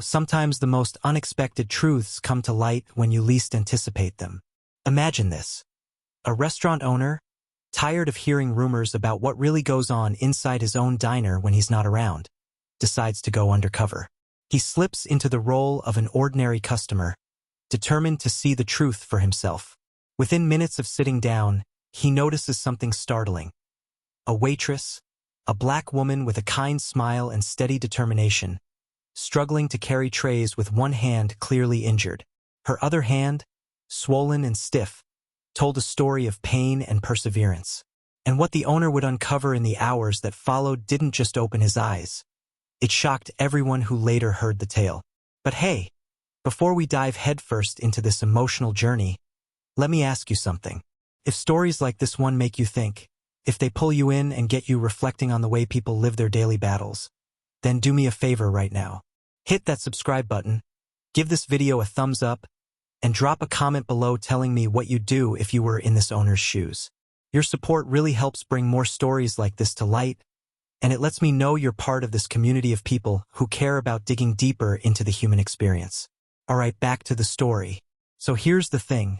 Sometimes the most unexpected truths come to light when you least anticipate them. Imagine this. A restaurant owner, tired of hearing rumors about what really goes on inside his own diner when he's not around, decides to go undercover. He slips into the role of an ordinary customer, determined to see the truth for himself. Within minutes of sitting down, he notices something startling. A waitress, a black woman with a kind smile and steady determination, struggling to carry trays with one hand clearly injured. Her other hand, swollen and stiff, told a story of pain and perseverance. And what the owner would uncover in the hours that followed didn't just open his eyes. It shocked everyone who later heard the tale. But hey, before we dive headfirst into this emotional journey, let me ask you something. If stories like this one make you think, if they pull you in and get you reflecting on the way people live their daily battles, then do me a favor right now. Hit that subscribe button, give this video a thumbs up, and drop a comment below telling me what you'd do if you were in this owner's shoes. Your support really helps bring more stories like this to light, and it lets me know you're part of this community of people who care about digging deeper into the human experience. Alright, back to the story. So here's the thing.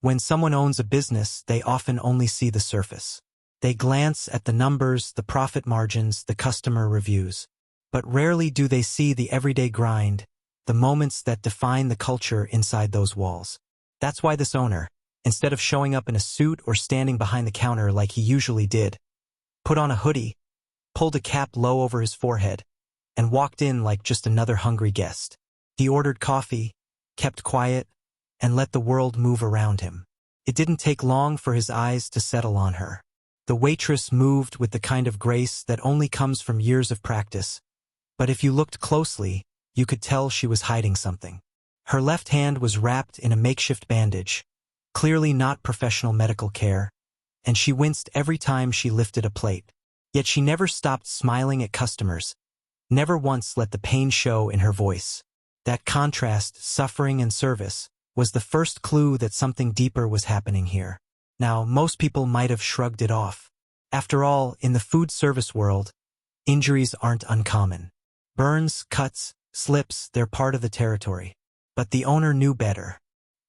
When someone owns a business, they often only see the surface. They glance at the numbers, the profit margins, the customer reviews. But rarely do they see the everyday grind, the moments that define the culture inside those walls. That's why this owner, instead of showing up in a suit or standing behind the counter like he usually did, put on a hoodie, pulled a cap low over his forehead, and walked in like just another hungry guest. He ordered coffee, kept quiet, and let the world move around him. It didn't take long for his eyes to settle on her. The waitress moved with the kind of grace that only comes from years of practice, but if you looked closely, you could tell she was hiding something. Her left hand was wrapped in a makeshift bandage, clearly not professional medical care, and she winced every time she lifted a plate. Yet she never stopped smiling at customers, never once let the pain show in her voice. That contrast, suffering and service, was the first clue that something deeper was happening here. Now, most people might have shrugged it off. After all, in the food service world, injuries aren't uncommon. Burns, cuts, slips, they're part of the territory. But the owner knew better.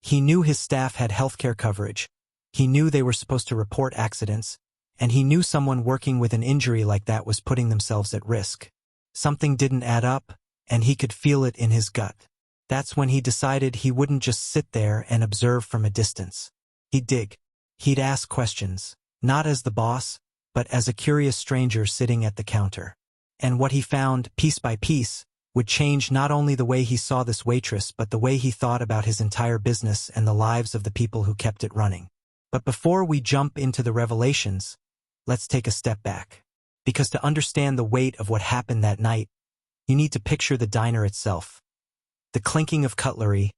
He knew his staff had healthcare coverage. He knew they were supposed to report accidents, and he knew someone working with an injury like that was putting themselves at risk. Something didn't add up, and he could feel it in his gut. That's when he decided he wouldn't just sit there and observe from a distance. He'd dig. He'd ask questions, not as the boss, but as a curious stranger sitting at the counter. And what he found, piece by piece, would change not only the way he saw this waitress but the way he thought about his entire business and the lives of the people who kept it running. But before we jump into the revelations, let's take a step back. Because to understand the weight of what happened that night, you need to picture the diner itself. The clinking of cutlery,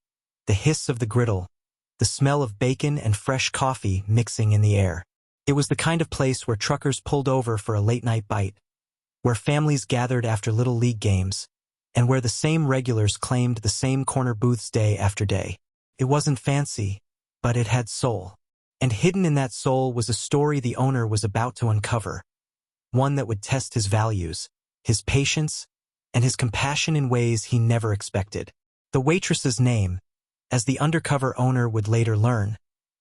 the hiss of the griddle, the smell of bacon and fresh coffee mixing in the air. It was the kind of place where truckers pulled over for a late-night bite, where families gathered after Little League games, and where the same regulars claimed the same corner booths day after day. It wasn't fancy, but it had soul. And hidden in that soul was a story the owner was about to uncover, one that would test his values, his patience, and his compassion in ways he never expected. The waitress's name, as the undercover owner would later learn,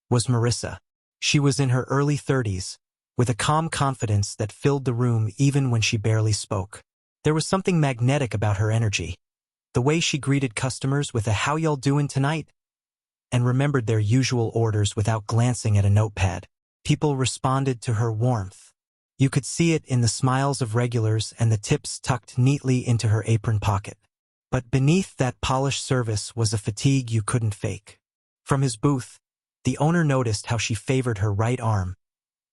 was Marissa. She was in her early 30s, with a calm confidence that filled the room even when she barely spoke. There was something magnetic about her energy, the way she greeted customers with a "How y'all doing tonight?" and remembered their usual orders without glancing at a notepad. People responded to her warmth. You could see it in the smiles of regulars and the tips tucked neatly into her apron pocket. But beneath that polished service was a fatigue you couldn't fake. From his booth, the owner noticed how she favored her right arm,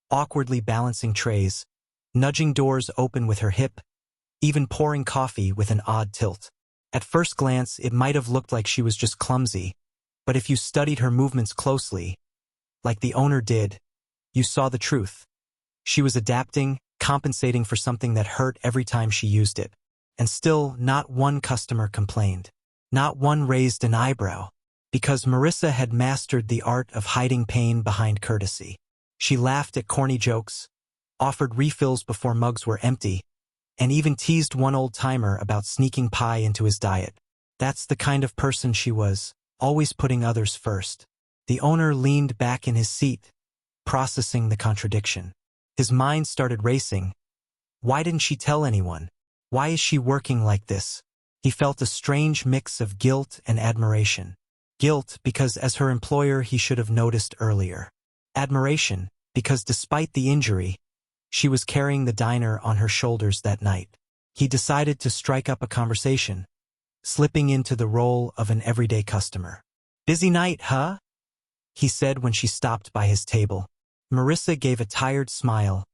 awkwardly balancing trays, nudging doors open with her hip, even pouring coffee with an odd tilt. At first glance, it might have looked like she was just clumsy, but if you studied her movements closely, like the owner did, you saw the truth. She was adapting, compensating for something that hurt every time she used it. And still, not one customer complained. Not one raised an eyebrow. Because Marissa had mastered the art of hiding pain behind courtesy. She laughed at corny jokes, offered refills before mugs were empty, and even teased one old-timer about sneaking pie into his diet. That's the kind of person she was, always putting others first. The owner leaned back in his seat, processing the contradiction. His mind started racing. Why didn't she tell anyone? Why is she working like this? He felt a strange mix of guilt and admiration. Guilt because as her employer he should have noticed earlier. Admiration because despite the injury, she was carrying the diner on her shoulders that night. He decided to strike up a conversation, slipping into the role of an everyday customer. "Busy night, huh?" he said when she stopped by his table. Marissa gave a tired smile,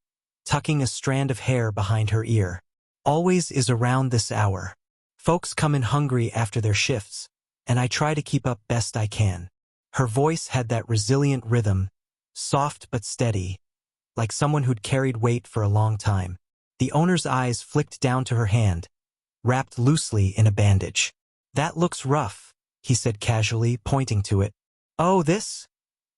tucking a strand of hair behind her ear. "Always is around this hour. Folks come in hungry after their shifts, and I try to keep up best I can." Her voice had that resilient rhythm, soft but steady, like someone who'd carried weight for a long time. The owner's eyes flicked down to her hand, wrapped loosely in a bandage. "That looks rough," he said casually, pointing to it. "Oh, this?"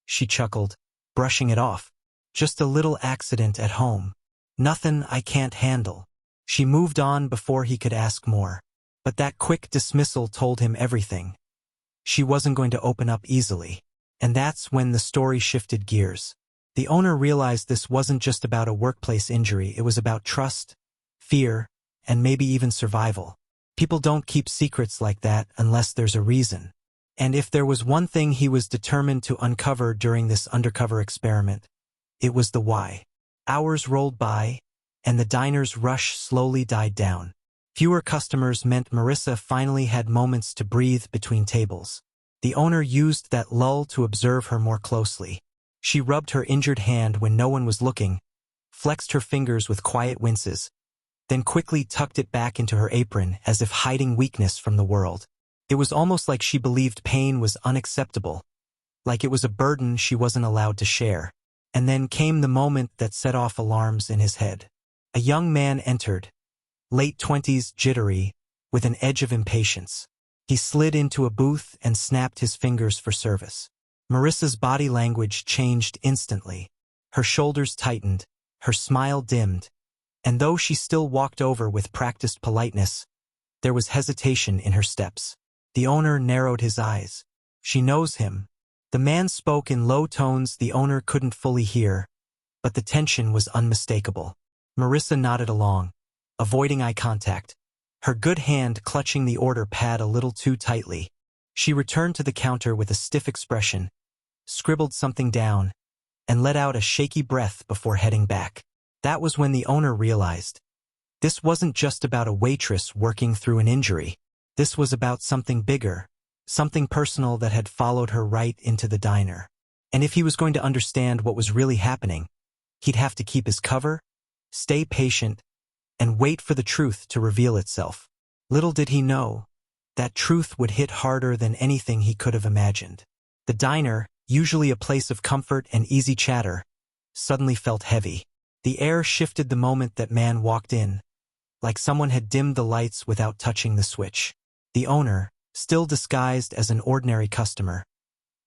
she chuckled, brushing it off. "Just a little accident at home. Nothing I can't handle." She moved on before he could ask more. But that quick dismissal told him everything. She wasn't going to open up easily. And that's when the story shifted gears. The owner realized this wasn't just about a workplace injury, it was about trust, fear, and maybe even survival. People don't keep secrets like that unless there's a reason. And if there was one thing he was determined to uncover during this undercover experiment, it was the why. Hours rolled by, and the diner's rush slowly died down. Fewer customers meant Marissa finally had moments to breathe between tables. The owner used that lull to observe her more closely. She rubbed her injured hand when no one was looking, flexed her fingers with quiet winces, then quickly tucked it back into her apron as if hiding weakness from the world. It was almost like she believed pain was unacceptable, like it was a burden she wasn't allowed to share. And then came the moment that set off alarms in his head. A young man entered, late 20s, jittery, with an edge of impatience. He slid into a booth and snapped his fingers for service. Marissa's body language changed instantly. Her shoulders tightened, her smile dimmed, and though she still walked over with practiced politeness, there was hesitation in her steps. The owner narrowed his eyes. "She knows him." The man spoke in low tones the owner couldn't fully hear, but the tension was unmistakable. Marissa nodded along, avoiding eye contact, her good hand clutching the order pad a little too tightly. She returned to the counter with a stiff expression, scribbled something down, and let out a shaky breath before heading back. That was when the owner realized. This wasn't just about a waitress working through an injury. This was about something bigger, something personal that had followed her right into the diner. And if he was going to understand what was really happening, he'd have to keep his cover, stay patient, and wait for the truth to reveal itself. Little did he know, that truth would hit harder than anything he could have imagined. The diner, usually a place of comfort and easy chatter, suddenly felt heavy. The air shifted the moment that man walked in, like someone had dimmed the lights without touching the switch. The owner, still disguised as an ordinary customer,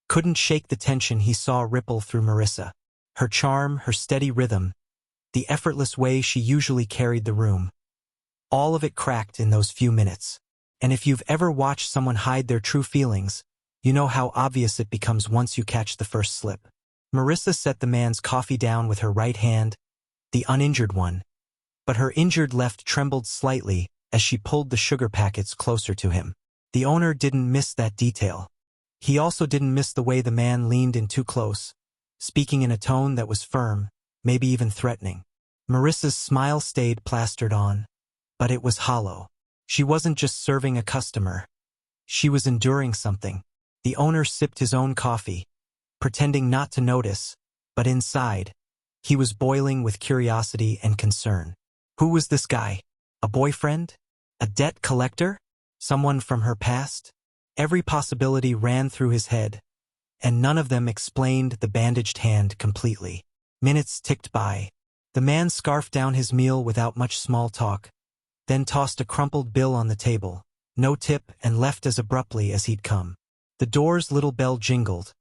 couldn't shake the tension he saw ripple through Marissa. Her charm, her steady rhythm, the effortless way she usually carried the room. All of it cracked in those few minutes. And if you've ever watched someone hide their true feelings, you know how obvious it becomes once you catch the first slip. Marissa set the man's coffee down with her right hand, the uninjured one, but her injured left trembled slightly as she pulled the sugar packets closer to him. The owner didn't miss that detail. He also didn't miss the way the man leaned in too close, speaking in a tone that was firm, maybe even threatening. Marissa's smile stayed plastered on, but it was hollow. She wasn't just serving a customer. She was enduring something. The owner sipped his own coffee, pretending not to notice, but inside, he was boiling with curiosity and concern. Who was this guy? A boyfriend? A debt collector? Someone from her past? Every possibility ran through his head, and none of them explained the bandaged hand completely. Minutes ticked by. The man scarfed down his meal without much small talk, then tossed a crumpled bill on the table, no tip, and left as abruptly as he'd come. The door's little bell jingled,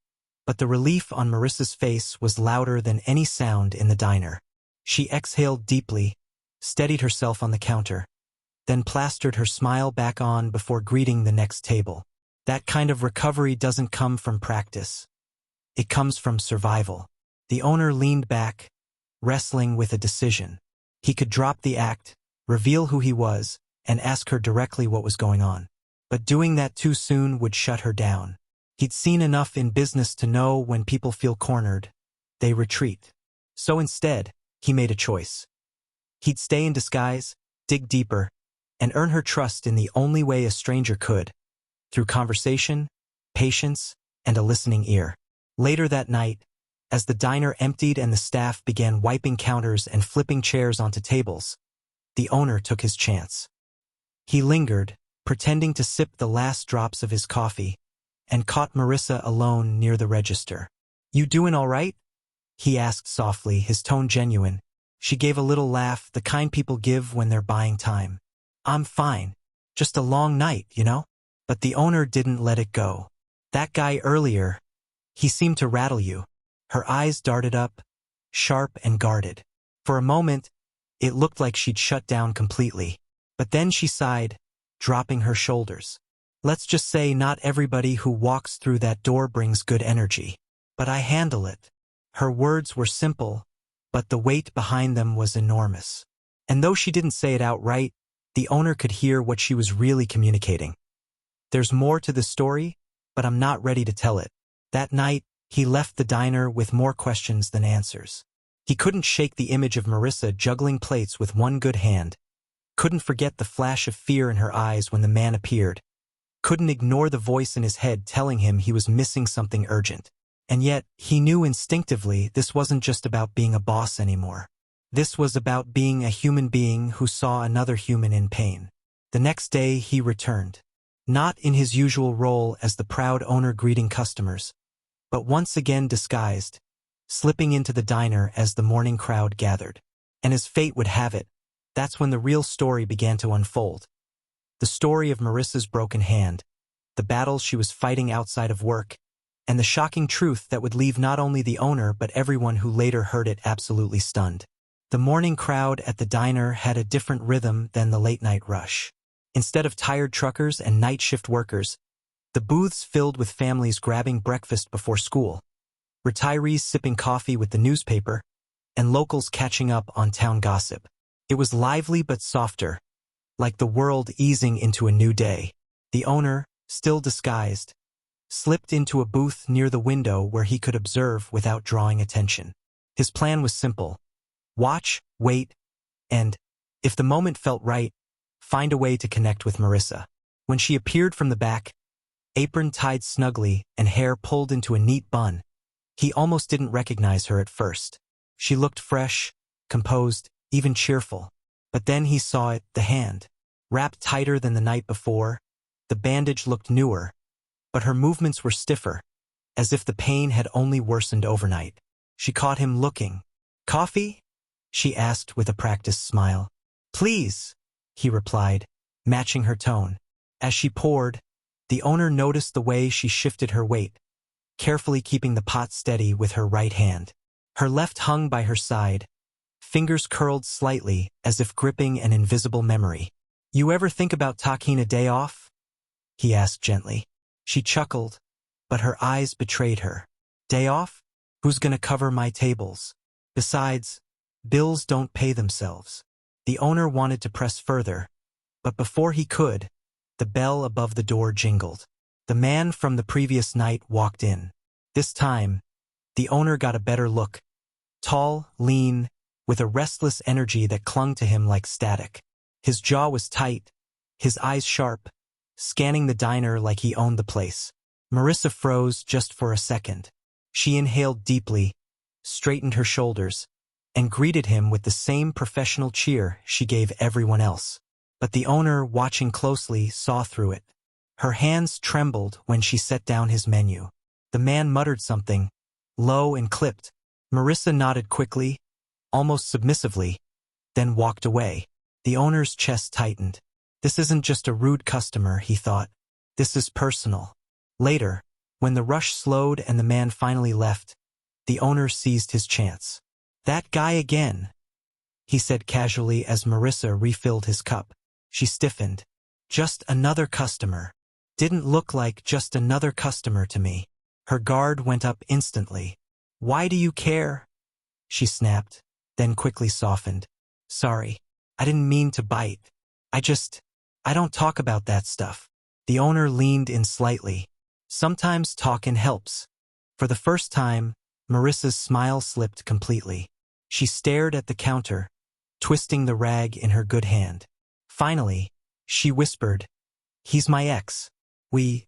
but the relief on Marissa's face was louder than any sound in the diner. She exhaled deeply, steadied herself on the counter, then plastered her smile back on before greeting the next table. That kind of recovery doesn't come from practice. It comes from survival. The owner leaned back, wrestling with a decision. He could drop the act, reveal who he was, and ask her directly what was going on. But doing that too soon would shut her down. He'd seen enough in business to know when people feel cornered, they retreat. So instead, he made a choice. He'd stay in disguise, dig deeper, and earn her trust in the only way a stranger could, through conversation, patience, and a listening ear. Later that night, as the diner emptied and the staff began wiping counters and flipping chairs onto tables, the owner took his chance. He lingered, pretending to sip the last drops of his coffee, and caught Marissa alone near the register. "You doing all right?" he asked softly, his tone genuine. She gave a little laugh, the kind people give when they're buying time. "I'm fine. Just a long night, you know?" But the owner didn't let it go. "That guy earlier, he seemed to rattle you." Her eyes darted up, sharp and guarded. For a moment, it looked like she'd shut down completely. But then she sighed, dropping her shoulders. "Let's just say not everybody who walks through that door brings good energy. But I handle it." Her words were simple, but the weight behind them was enormous. And though she didn't say it outright, the owner could hear what she was really communicating. "There's more to the story, but I'm not ready to tell it." That night, he left the diner with more questions than answers. He couldn't shake the image of Marissa juggling plates with one good hand, couldn't forget the flash of fear in her eyes when the man appeared, couldn't ignore the voice in his head telling him he was missing something urgent. And yet, he knew instinctively this wasn't just about being a boss anymore. This was about being a human being who saw another human in pain. The next day, he returned. Not in his usual role as the proud owner greeting customers, but once again disguised, slipping into the diner as the morning crowd gathered. And as fate would have it, that's when the real story began to unfold. The story of Marissa's broken hand, the battles she was fighting outside of work, and the shocking truth that would leave not only the owner but everyone who later heard it absolutely stunned. The morning crowd at the diner had a different rhythm than the late-night rush. Instead of tired truckers and night shift workers, the booths filled with families grabbing breakfast before school, retirees sipping coffee with the newspaper, and locals catching up on town gossip. It was lively but softer, like the world easing into a new day. The owner, still disguised, slipped into a booth near the window where he could observe without drawing attention. His plan was simple: watch, wait, and, if the moment felt right, find a way to connect with Marissa. When she appeared from the back, apron tied snugly and hair pulled into a neat bun, he almost didn't recognize her at first. She looked fresh, composed, even cheerful. But then he saw it, the hand. Wrapped tighter than the night before, the bandage looked newer, but her movements were stiffer, as if the pain had only worsened overnight. She caught him looking. "Coffee?" she asked with a practiced smile. "Please," he replied, matching her tone. As she poured, the owner noticed the way she shifted her weight, carefully keeping the pot steady with her right hand. Her left hung by her side, fingers curled slightly as if gripping an invisible memory. "You ever think about taking a day off?" he asked gently. She chuckled, but her eyes betrayed her. "Day off? Who's gonna cover my tables? Besides, bills don't pay themselves." The owner wanted to press further, but before he could, the bell above the door jingled. The man from the previous night walked in. This time, the owner got a better look. Tall, lean, with a restless energy that clung to him like static. His jaw was tight, his eyes sharp, scanning the diner like he owned the place. Marissa froze just for a second. She inhaled deeply, straightened her shoulders, and greeted him with the same professional cheer she gave everyone else. But the owner, watching closely, saw through it. Her hands trembled when she set down his menu. The man muttered something, low and clipped. Marissa nodded quickly, almost submissively, then walked away. The owner's chest tightened. This isn't just a rude customer, he thought. This is personal. Later, when the rush slowed and the man finally left, the owner seized his chance. "That guy again," he said casually as Marissa refilled his cup. She stiffened. Just another customer. Didn't look like just another customer to me. Her guard went up instantly. Why do you care? She snapped, then quickly softened. Sorry, I didn't mean to bite. I don't talk about that stuff. The owner leaned in slightly. Sometimes talking helps. For the first time, Marissa's smile slipped completely. She stared at the counter, twisting the rag in her good hand. Finally, she whispered, "He's my ex. We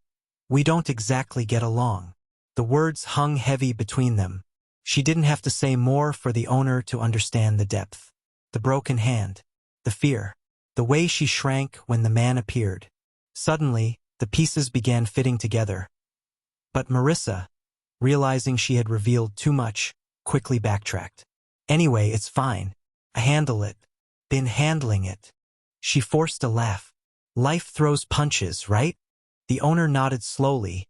don't exactly get along." The words hung heavy between them. She didn't have to say more for the owner to understand the depth. The broken hand, the fear, the way she shrank when the man appeared. Suddenly, the pieces began fitting together. But Marissa, realizing she had revealed too much, quickly backtracked. Anyway, it's fine. I handle it. Been handling it. She forced a laugh. Life throws punches, right? The owner nodded slowly,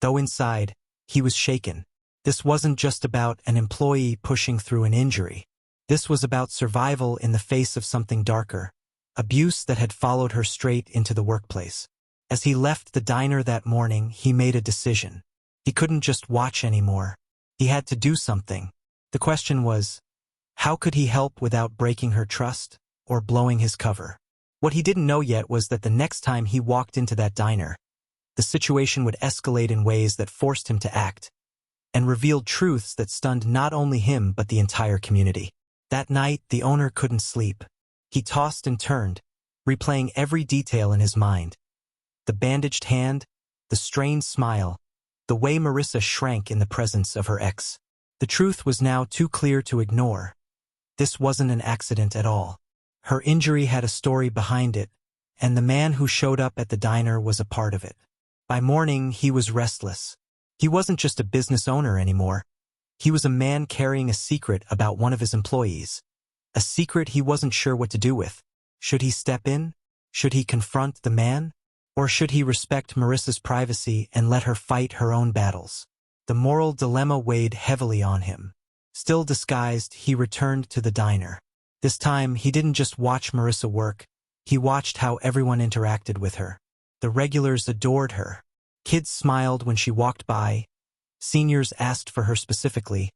though inside, he was shaken. This wasn't just about an employee pushing through an injury. This was about survival in the face of something darker, abuse that had followed her straight into the workplace. As he left the diner that morning, he made a decision. He couldn't just watch anymore. He had to do something. The question was, how could he help without breaking her trust or blowing his cover? What he didn't know yet was that the next time he walked into that diner, the situation would escalate in ways that forced him to act and revealed truths that stunned not only him but the entire community. That night, the owner couldn't sleep. He tossed and turned, replaying every detail in his mind. The bandaged hand, the strained smile, the way Marissa shrank in the presence of her ex. The truth was now too clear to ignore. This wasn't an accident at all. Her injury had a story behind it, and the man who showed up at the diner was a part of it. By morning, he was restless. He wasn't just a business owner anymore. He was a man carrying a secret about one of his employees. A secret he wasn't sure what to do with. Should he step in? Should he confront the man? Or should he respect Marissa's privacy and let her fight her own battles? The moral dilemma weighed heavily on him. Still disguised, he returned to the diner. This time, he didn't just watch Marissa work. He watched how everyone interacted with her. The regulars adored her. Kids smiled when she walked by. Seniors asked for her specifically.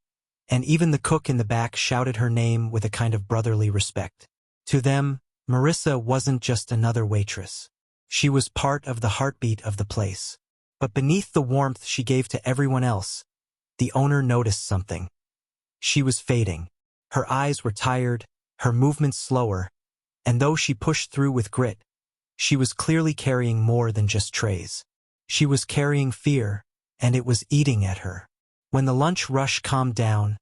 And even the cook in the back shouted her name with a kind of brotherly respect. To them, Marissa wasn't just another waitress. She was part of the heartbeat of the place. But beneath the warmth she gave to everyone else, the owner noticed something. She was fading. Her eyes were tired, her movements slower, and though she pushed through with grit, she was clearly carrying more than just trays. She was carrying fear, and it was eating at her. When the lunch rush calmed down,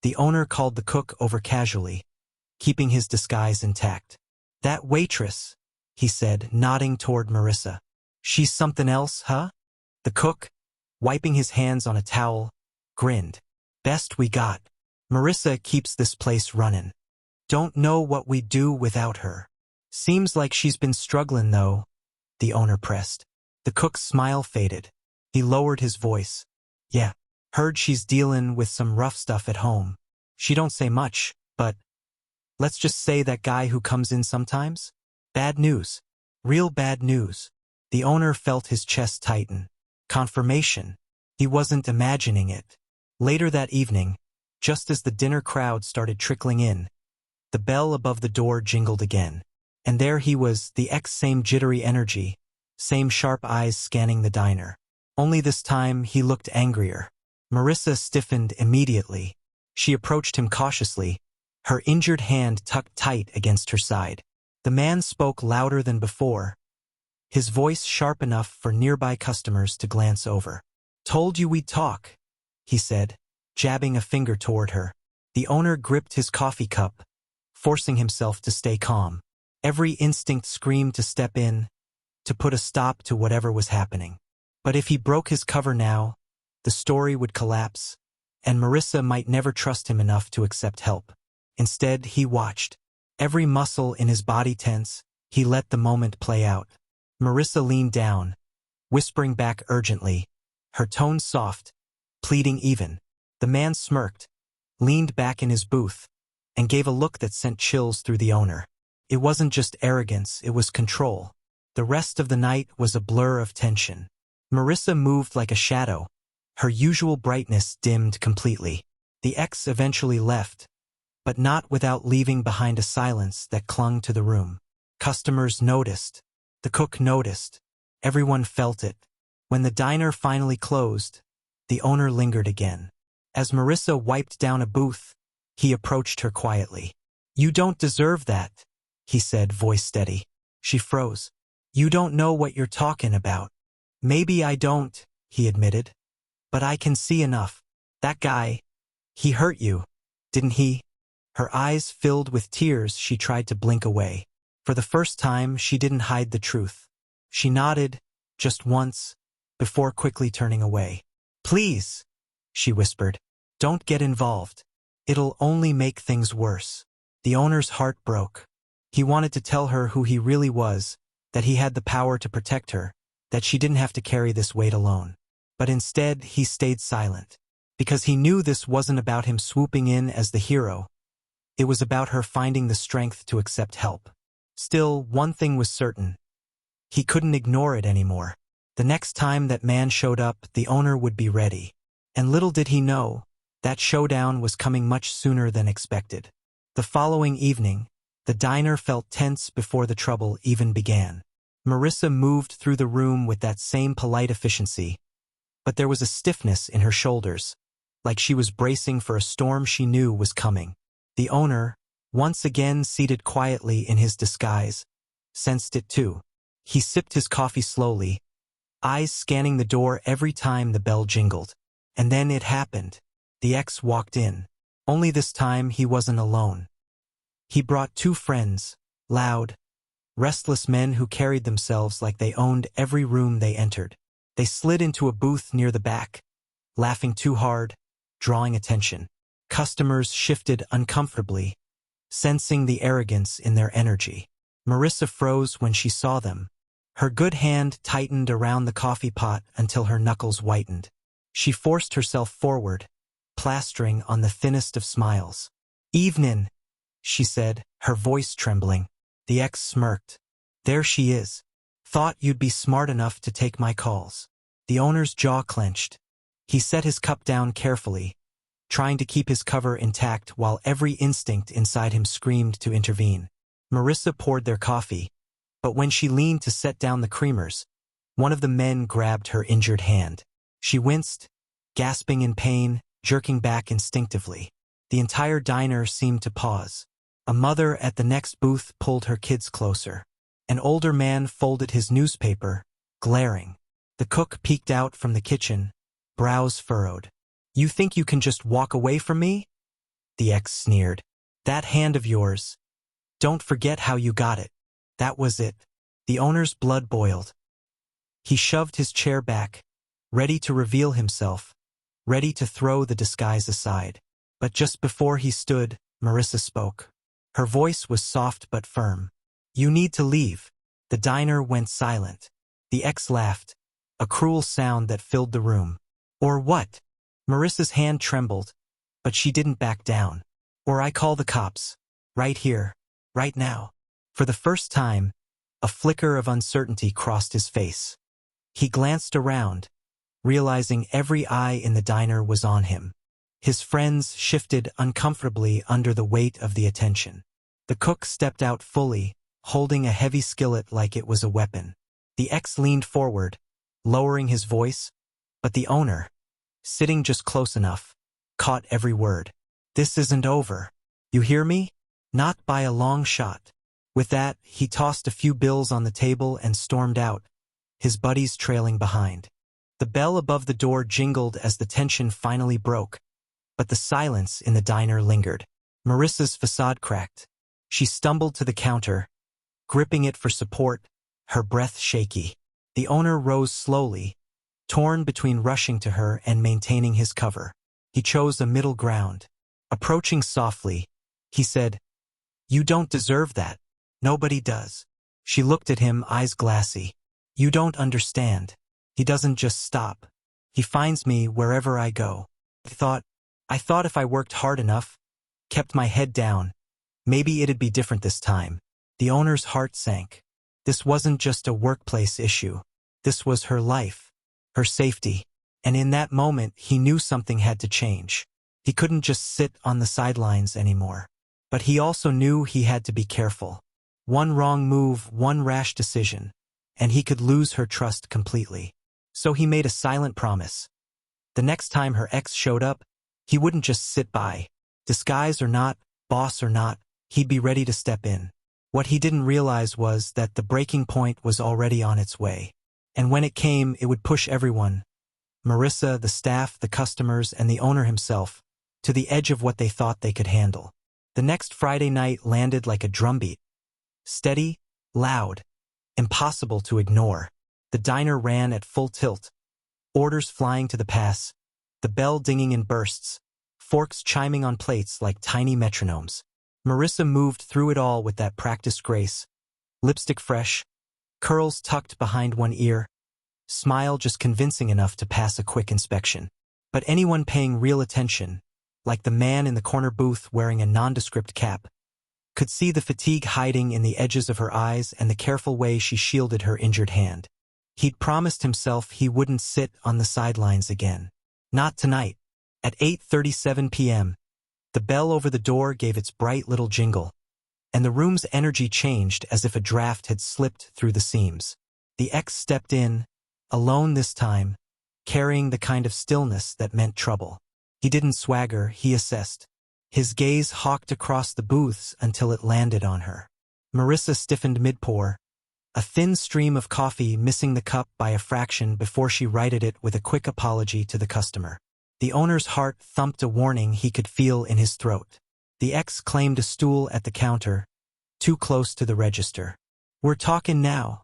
the owner called the cook over casually, keeping his disguise intact. "That waitress," he said, nodding toward Marissa. "She's something else, huh?" The cook, wiping his hands on a towel, grinned. "Best we got. Marissa keeps this place running. Don't know what we'd do without her." "Seems like she's been struggling, though," the owner pressed. The cook's smile faded. He lowered his voice. "Yeah, heard she's dealing with some rough stuff at home. She don't say much, but let's just say that guy who comes in sometimes? Bad news. Real bad news." The owner felt his chest tighten. Confirmation. He wasn't imagining it. Later that evening, just as the dinner crowd started trickling in, the bell above the door jingled again. And there he was, the same jittery energy, same sharp eyes scanning the diner. Only this time he looked angrier. Marissa stiffened immediately. She approached him cautiously, her injured hand tucked tight against her side. The man spoke louder than before, his voice sharp enough for nearby customers to glance over. "Told you we'd talk," he said, jabbing a finger toward her. The owner gripped his coffee cup, forcing himself to stay calm. Every instinct screamed to step in, to put a stop to whatever was happening. But if he broke his cover now, the story would collapse, and Marissa might never trust him enough to accept help. Instead, he watched. Every muscle in his body tense, he let the moment play out. Marissa leaned down, whispering back urgently, her tone soft, pleading even. The man smirked, leaned back in his booth, and gave a look that sent chills through the owner. It wasn't just arrogance, it was control. The rest of the night was a blur of tension. Marissa moved like a shadow. Her usual brightness dimmed completely. The ex eventually left, but not without leaving behind a silence that clung to the room. Customers noticed. The cook noticed. Everyone felt it. When the diner finally closed, the owner lingered again. As Marissa wiped down a booth, he approached her quietly. "You don't deserve that," he said, voice steady. She froze. "You don't know what you're talking about." "Maybe I don't," he admitted. "But I can see enough. That guy, he hurt you, didn't he?" Her eyes filled with tears. She tried to blink away. For the first time, she didn't hide the truth. She nodded, just once, before quickly turning away. "Please," she whispered, "don't get involved. It'll only make things worse." The owner's heart broke. He wanted to tell her who he really was, that he had the power to protect her, that she didn't have to carry this weight alone. But instead, he stayed silent. Because he knew this wasn't about him swooping in as the hero. It was about her finding the strength to accept help. Still, one thing was certain. He couldn't ignore it anymore. The next time that man showed up, the owner would be ready. And little did he know, that showdown was coming much sooner than expected. The following evening, the diner felt tense before the trouble even began. Marissa moved through the room with that same polite efficiency, but there was a stiffness in her shoulders, like she was bracing for a storm she knew was coming. The owner, once again seated quietly in his disguise, sensed it too. He sipped his coffee slowly, eyes scanning the door every time the bell jingled. And then it happened. The ex walked in. Only this time he wasn't alone. He brought two friends, loud, restless men who carried themselves like they owned every room they entered. They slid into a booth near the back, laughing too hard, drawing attention. Customers shifted uncomfortably, sensing the arrogance in their energy. Marissa froze when she saw them. Her good hand tightened around the coffee pot until her knuckles whitened. She forced herself forward, plastering on the thinnest of smiles. "Evenin'," she said, her voice trembling. The ex smirked. "There she is. Thought you'd be smart enough to take my calls." The owner's jaw clenched. He set his cup down carefully, trying to keep his cover intact while every instinct inside him screamed to intervene. Marissa poured their coffee, but when she leaned to set down the creamers, one of the men grabbed her injured hand. She winced, gasping in pain, jerking back instinctively. The entire diner seemed to pause. A mother at the next booth pulled her kids closer. An older man folded his newspaper, glaring. The cook peeked out from the kitchen, brows furrowed. "You think you can just walk away from me?" The ex sneered. "That hand of yours. Don't forget how you got it." That was it. The owner's blood boiled. He shoved his chair back, ready to reveal himself, ready to throw the disguise aside. But just before he stood, Marissa spoke. Her voice was soft but firm. "You need to leave." The diner went silent. The ex laughed, a cruel sound that filled the room. "Or what?" Marissa's hand trembled, but she didn't back down. "Or I call the cops. Right here. Right now." For the first time, a flicker of uncertainty crossed his face. He glanced around, realizing every eye in the diner was on him. His friends shifted uncomfortably under the weight of the attention. The cook stepped out fully, holding a heavy skillet like it was a weapon. The ex leaned forward, lowering his voice, but the owner, sitting just close enough, caught every word. "This isn't over. You hear me? Not by a long shot." With that, he tossed a few bills on the table and stormed out, his buddies trailing behind. The bell above the door jingled as the tension finally broke, but the silence in the diner lingered. Marissa's facade cracked. She stumbled to the counter, gripping it for support, her breath shaky. The owner rose slowly, torn between rushing to her and maintaining his cover. He chose a middle ground. Approaching softly, he said, "You don't deserve that. Nobody does." She looked at him, eyes glassy. "You don't understand. He doesn't just stop. He finds me wherever I go. I thought if I worked hard enough, kept my head down. Maybe it'd be different this time. The owner's heart sank. This wasn't just a workplace issue. This was her life, her safety. And in that moment, he knew something had to change. He couldn't just sit on the sidelines anymore. But he also knew he had to be careful. One wrong move, one rash decision, and he could lose her trust completely. So he made a silent promise. The next time her ex showed up, he wouldn't just sit by. Disguise or not, boss or not, he'd be ready to step in. What he didn't realize was that the breaking point was already on its way. And when it came, it would push everyone, Marissa, the staff, the customers, and the owner himself, to the edge of what they thought they could handle. The next Friday night landed like a drumbeat. Steady, loud, impossible to ignore. The diner ran at full tilt. Orders flying to the pass, the bell dinging in bursts, forks chiming on plates like tiny metronomes. Marissa moved through it all with that practiced grace. Lipstick fresh, curls tucked behind one ear, smile just convincing enough to pass a quick inspection. But anyone paying real attention, like the man in the corner booth wearing a nondescript cap, could see the fatigue hiding in the edges of her eyes and the careful way she shielded her injured hand. He'd promised himself he wouldn't sit on the sidelines again. Not tonight. At 8:37 p.m., the bell over the door gave its bright little jingle, and the room's energy changed as if a draft had slipped through the seams. The ex stepped in, alone this time, carrying the kind of stillness that meant trouble. He didn't swagger, he assessed. His gaze hawked across the booths until it landed on her. Marissa stiffened mid-pour, a thin stream of coffee missing the cup by a fraction before she righted it with a quick apology to the customer. The owner's heart thumped a warning he could feel in his throat. The ex claimed a stool at the counter, too close to the register. "We're talking now,"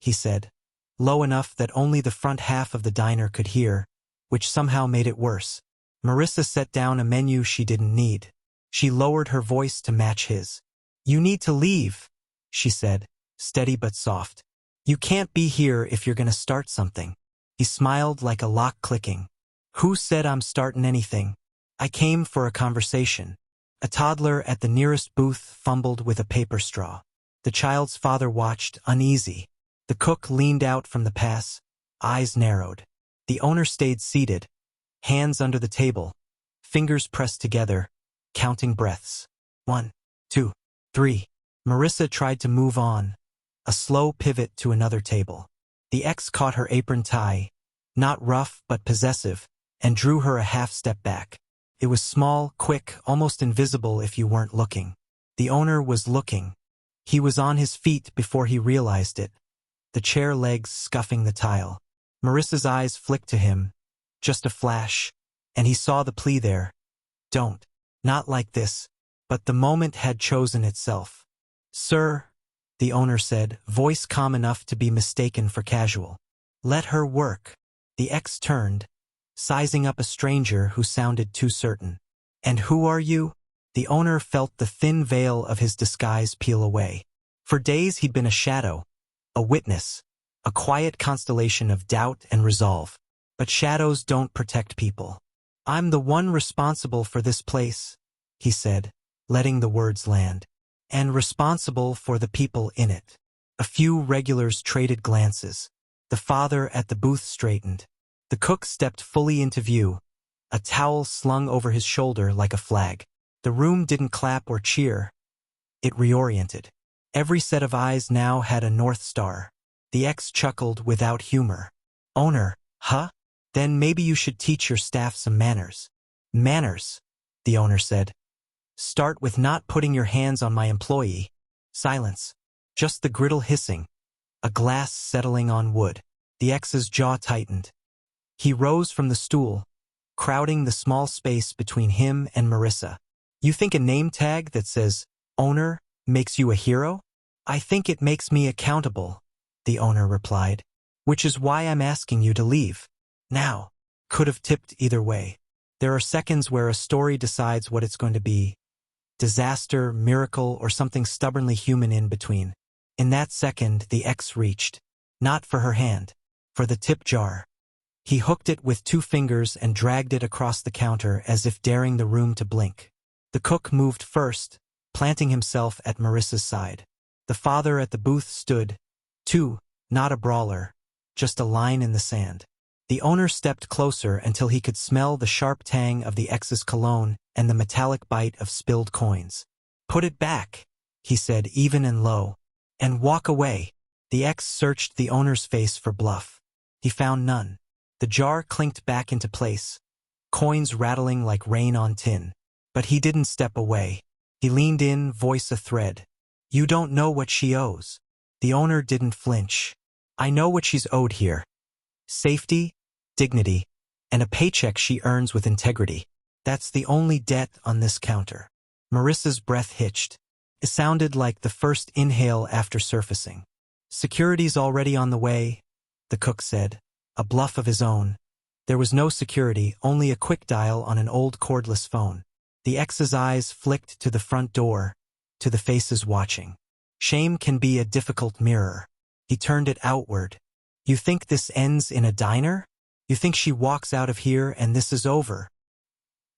he said, low enough that only the front half of the diner could hear, which somehow made it worse. Marissa set down a menu she didn't need. She lowered her voice to match his. "You need to leave," she said, steady but soft. "You can't be here if you're gonna start something." He smiled like a lock clicking. "Who said I'm starting anything? I came for a conversation." A toddler at the nearest booth fumbled with a paper straw. The child's father watched, uneasy. The cook leaned out from the pass, eyes narrowed. The owner stayed seated, hands under the table, fingers pressed together, counting breaths. 1, 2, 3. Marissa tried to move on, a slow pivot to another table. The ex caught her apron tie, not rough but possessive, and drew her a half step back. It was small, quick, almost invisible if you weren't looking. The owner was looking. He was on his feet before he realized it, the chair legs scuffing the tile. Marissa's eyes flicked to him, just a flash, and he saw the plea there. "Don't. Not like this." But the moment had chosen itself. "Sir," the owner said, voice calm enough to be mistaken for casual. "Let her work." The ex turned, sizing up a stranger who sounded too certain. "And who are you?" The owner felt the thin veil of his disguise peel away. For days he'd been a shadow, a witness, a quiet constellation of doubt and resolve. But shadows don't protect people. "I'm the one responsible for this place," he said, letting the words land. "And responsible for the people in it." A few regulars traded glances. The father at the booth straightened. The cook stepped fully into view, a towel slung over his shoulder like a flag. The room didn't clap or cheer. It reoriented. Every set of eyes now had a North Star. The ex chuckled without humor. "Owner, huh? Then maybe you should teach your staff some manners." "Manners," the owner said. "Start with not putting your hands on my employee." Silence. Just the griddle hissing, a glass settling on wood. The ex's jaw tightened. He rose from the stool, crowding the small space between him and Marissa. "You think a name tag that says, 'Owner,' makes you a hero?" "I think it makes me accountable," the owner replied. "Which is why I'm asking you to leave. Now." Could have tipped either way. There are seconds where a story decides what it's going to be. Disaster, miracle, or something stubbornly human in between. In that second, the ex reached. Not for her hand. For the tip jar. He hooked it with 2 fingers and dragged it across the counter as if daring the room to blink. The cook moved first, planting himself at Marissa's side. The father at the booth stood, too, not a brawler, just a line in the sand. The owner stepped closer until he could smell the sharp tang of the ex's cologne and the metallic bite of spilled coins. "Put it back," he said even and low, "and walk away." The ex searched the owner's face for bluff. He found none. The jar clinked back into place, coins rattling like rain on tin. But he didn't step away. He leaned in, voice a thread. "You don't know what she owes." The owner didn't flinch. "I know what she's owed here. Safety, dignity, and a paycheck she earns with integrity. That's the only debt on this counter." Marissa's breath hitched. It sounded like the first inhale after surfacing. "Security's already on the way," the cook said, a bluff of his own. There was no security, only a quick dial on an old cordless phone. The ex's eyes flicked to the front door, to the faces watching. Shame can be a difficult mirror. He turned it outward. "You think this ends in a diner? You think she walks out of here and this is over?"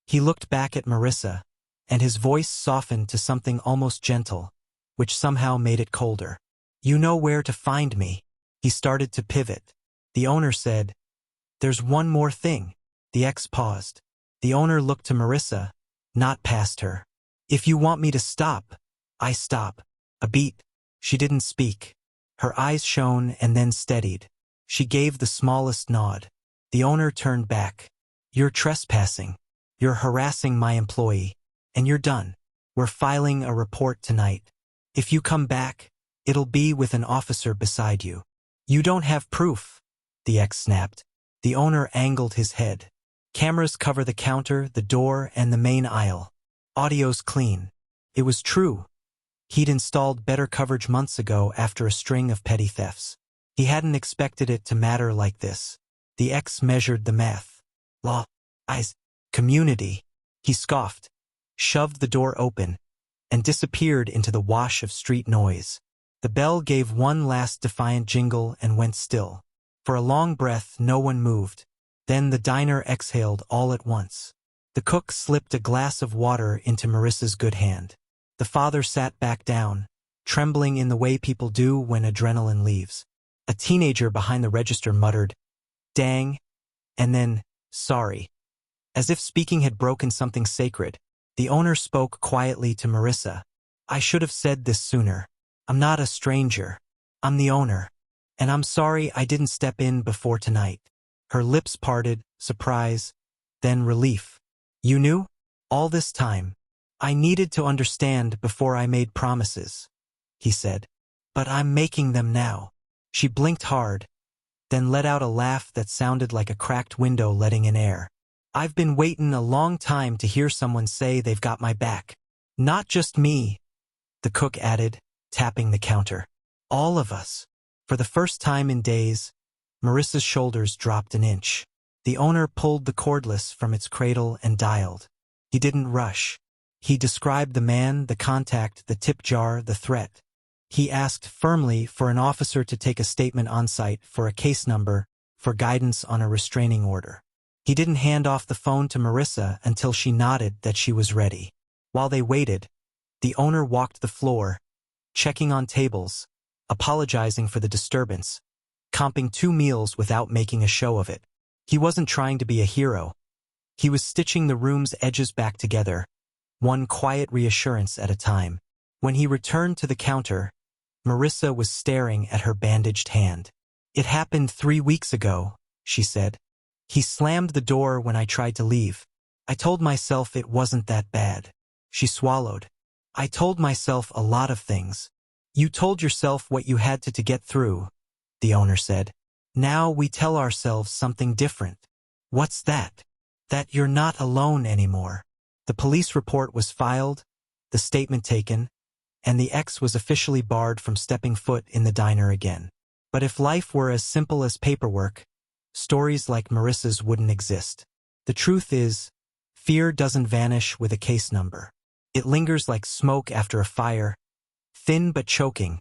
He looked back at Marissa, and his voice softened to something almost gentle, which somehow made it colder. "You know where to find me." He started to pivot. The owner said, "There's one more thing." The ex paused. The owner looked to Marissa, not past her. "If you want me to stop, I stop." A beat. She didn't speak. Her eyes shone and then steadied. She gave the smallest nod. The owner turned back. "You're trespassing. You're harassing my employee. And you're done. We're filing a report tonight. If you come back, it'll be with an officer beside you." "You don't have proof," the ex snapped. The owner angled his head. "Cameras cover the counter, the door, and the main aisle. Audio's clean." It was true. He'd installed better coverage months ago after a string of petty thefts. He hadn't expected it to matter like this. The ex measured the math. "Law, eyes, community." He scoffed, shoved the door open, and disappeared into the wash of street noise. The bell gave one last defiant jingle and went still. For a long breath, no one moved. Then the diner exhaled all at once. The cook slipped a glass of water into Marissa's good hand. The father sat back down, trembling in the way people do when adrenaline leaves. A teenager behind the register muttered, "Dang," and then, "Sorry." As if speaking had broken something sacred, the owner spoke quietly to Marissa. "I should have said this sooner. I'm not a stranger. I'm the owner. And I'm sorry I didn't step in before tonight." Her lips parted, surprise, then relief. "You knew? All this time. I needed to understand before I made promises," he said. "But I'm making them now." She blinked hard, then let out a laugh that sounded like a cracked window letting in air. "I've been waiting a long time to hear someone say they've got my back. Not just me," the cook added, tapping the counter. "All of us." For the first time in days, Marissa's shoulders dropped an inch. The owner pulled the cordless from its cradle and dialed. He didn't rush. He described the man, the contact, the tip jar, the threat. He asked firmly for an officer to take a statement on site, for a case number, for guidance on a restraining order. He didn't hand off the phone to Marissa until she nodded that she was ready. While they waited, the owner walked the floor, checking on tables, apologizing for the disturbance, comping 2 meals without making a show of it. He wasn't trying to be a hero. He was stitching the room's edges back together, one quiet reassurance at a time. When he returned to the counter, Marissa was staring at her bandaged hand. "It happened 3 weeks ago," she said. "He slammed the door when I tried to leave. I told myself it wasn't that bad." She swallowed. "I told myself a lot of things." "You told yourself what you had to get through," the owner said. "Now we tell ourselves something different." "What's that?" "That you're not alone anymore." The police report was filed, the statement taken, and the ex was officially barred from stepping foot in the diner again. But if life were as simple as paperwork, stories like Marissa's wouldn't exist. The truth is, fear doesn't vanish with a case number. It lingers like smoke after a fire, thin but choking,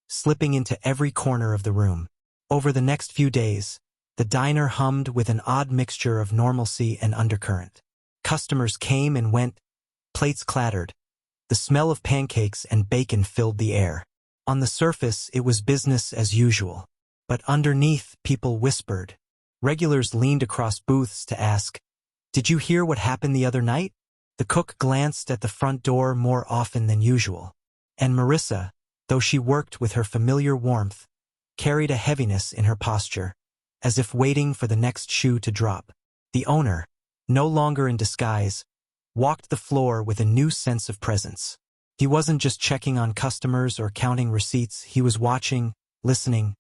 slipping into every corner of the room. Over the next few days, the diner hummed with an odd mixture of normalcy and undercurrent. Customers came and went, Plates clattered. The smell of pancakes and bacon filled the air. On the surface, it was business as usual. But underneath, people whispered. Regulars leaned across booths to ask, "Did you hear what happened the other night?" The cook glanced at the front door more often than usual. And Marissa, though she worked with her familiar warmth, carried a heaviness in her posture, as if waiting for the next shoe to drop. The owner, no longer in disguise, walked the floor with a new sense of presence. He wasn't just checking on customers or counting receipts, he was watching, listening,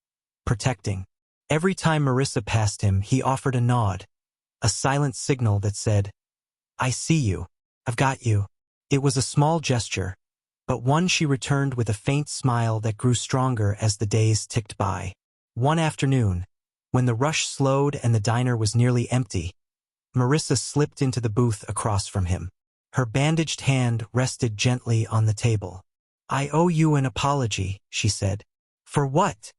protecting. Every time Marissa passed him, he offered a nod, a silent signal that said, "I see you. I've got you." It was a small gesture, but one she returned with a faint smile that grew stronger as the days ticked by. One afternoon, when the rush slowed and the diner was nearly empty, Marissa slipped into the booth across from him. Her bandaged hand rested gently on the table. "I owe you an apology," she said. "For what?"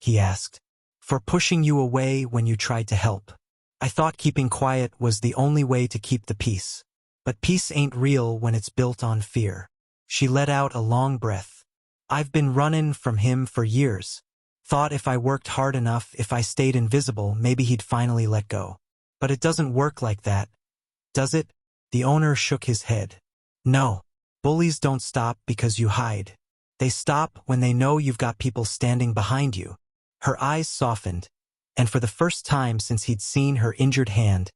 he asked. "For pushing you away when you tried to help. I thought keeping quiet was the only way to keep the peace. But peace ain't real when it's built on fear." She let out a long breath. "I've been running from him for years. Thought if I worked hard enough, if I stayed invisible, maybe he'd finally let go. But it doesn't work like that, does it?" The owner shook his head. "No. Bullies don't stop because you hide. They stop when they know you've got people standing behind you." Her eyes softened, and for the first time since he'd seen her injured hand,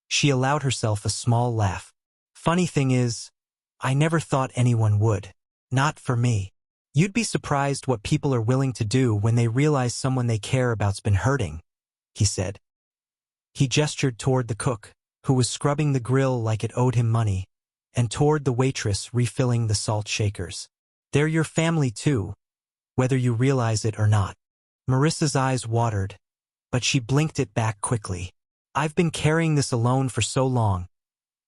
she allowed herself a small laugh. "Funny thing is, I never thought anyone would. Not for me. You'd be surprised what people are willing to do when they realize someone they care about's been hurting," he said. He gestured toward the cook, who was scrubbing the grill like it owed him money, and toward the waitress refilling the salt shakers. "They're your family too, whether you realize it or not." Marissa's eyes watered, but she blinked it back quickly. "I've been carrying this alone for so long.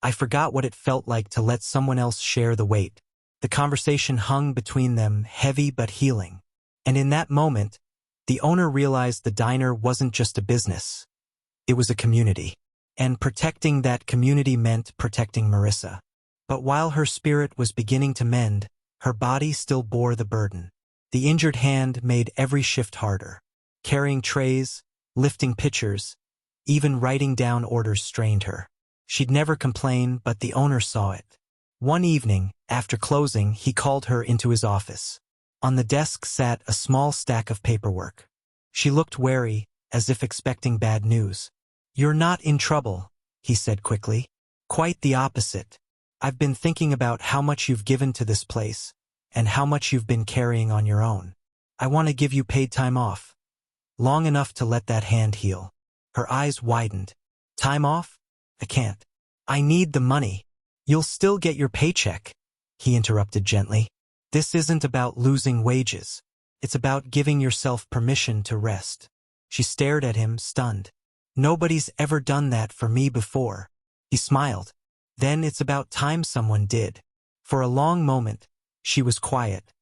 I forgot what it felt like to let someone else share the weight." The conversation hung between them, heavy but healing. And in that moment, the owner realized the diner wasn't just a business. It was a community. And protecting that community meant protecting Marissa. But while her spirit was beginning to mend, her body still bore the burden. The injured hand made every shift harder. Carrying trays, lifting pitchers, even writing down orders strained her. She'd never complain, but the owner saw it. One evening, after closing, he called her into his office. On the desk sat a small stack of paperwork. She looked wary, as if expecting bad news. "You're not in trouble," he said quickly. "Quite the opposite. I've been thinking about how much you've given to this place, and how much you've been carrying on your own. I want to give you paid time off. Long enough to let that hand heal." Her eyes widened. "Time off? I can't. I need the money." "You'll still get your paycheck," he interrupted gently. "This isn't about losing wages. It's about giving yourself permission to rest." She stared at him, stunned. "Nobody's ever done that for me before." He smiled. "Then it's about time someone did." For a long moment, she was quiet,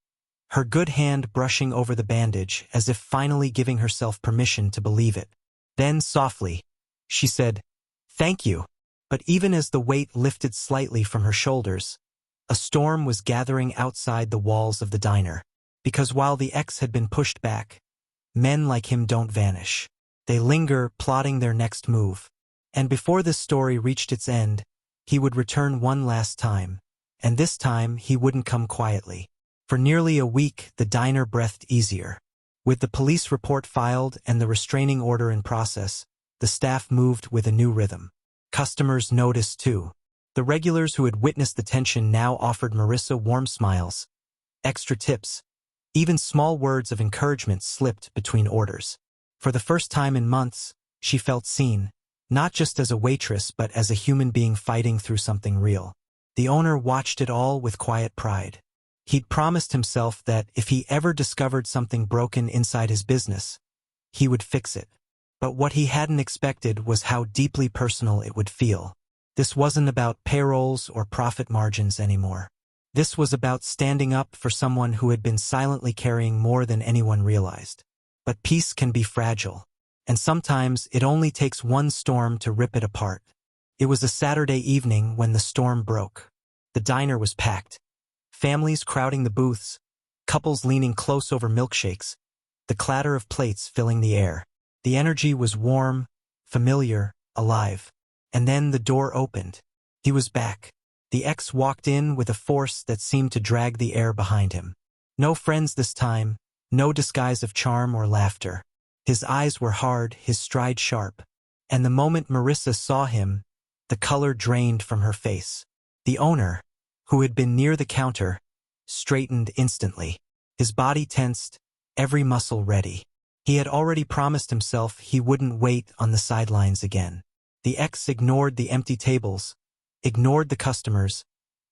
her good hand brushing over the bandage as if finally giving herself permission to believe it. Then softly, she said, "Thank you." But even as the weight lifted slightly from her shoulders, a storm was gathering outside the walls of the diner. Because while the ex had been pushed back, men like him don't vanish. They linger, plotting their next move. And before this story reached its end, he would return one last time. And this time, he wouldn't come quietly. For nearly a week, the diner breathed easier. With the police report filed and the restraining order in process, the staff moved with a new rhythm. Customers noticed too. The regulars who had witnessed the tension now offered Marissa warm smiles, extra tips. Even small words of encouragement slipped between orders. For the first time in months, she felt seen, not just as a waitress but as a human being fighting through something real. The owner watched it all with quiet pride. He'd promised himself that if he ever discovered something broken inside his business, he would fix it. But what he hadn't expected was how deeply personal it would feel. This wasn't about payrolls or profit margins anymore. This was about standing up for someone who had been silently carrying more than anyone realized. But peace can be fragile, and sometimes it only takes one storm to rip it apart. It was a Saturday evening when the storm broke. The diner was packed. Families crowding the booths, couples leaning close over milkshakes, the clatter of plates filling the air. The energy was warm, familiar, alive. And then the door opened. He was back. The ex walked in with a force that seemed to drag the air behind him. No friends this time, no disguise of charm or laughter. His eyes were hard, his stride sharp. And the moment Marissa saw him, the color drained from her face. The owner, who had been near the counter, straightened instantly. His body tensed, every muscle ready. He had already promised himself he wouldn't wait on the sidelines again. The ex ignored the empty tables, ignored the customers,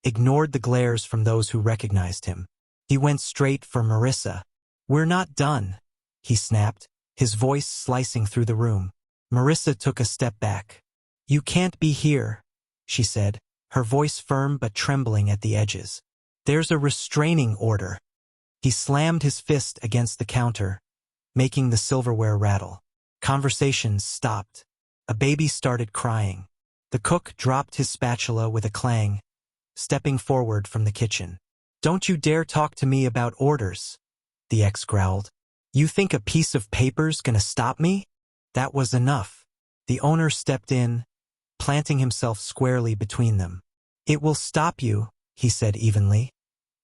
ignored the glares from those who recognized him. He went straight for Marissa. "We're not done," he snapped, his voice slicing through the room. Marissa took a step back. "You can't be here," she said, her voice firm but trembling at the edges. "There's a restraining order." He slammed his fist against the counter, making the silverware rattle. Conversations stopped. A baby started crying. The cook dropped his spatula with a clang, stepping forward from the kitchen. "Don't you dare talk to me about orders," the ex growled. "You think a piece of paper's gonna stop me?" That was enough. The owner stepped in, planting himself squarely between them. "It will stop you," he said evenly,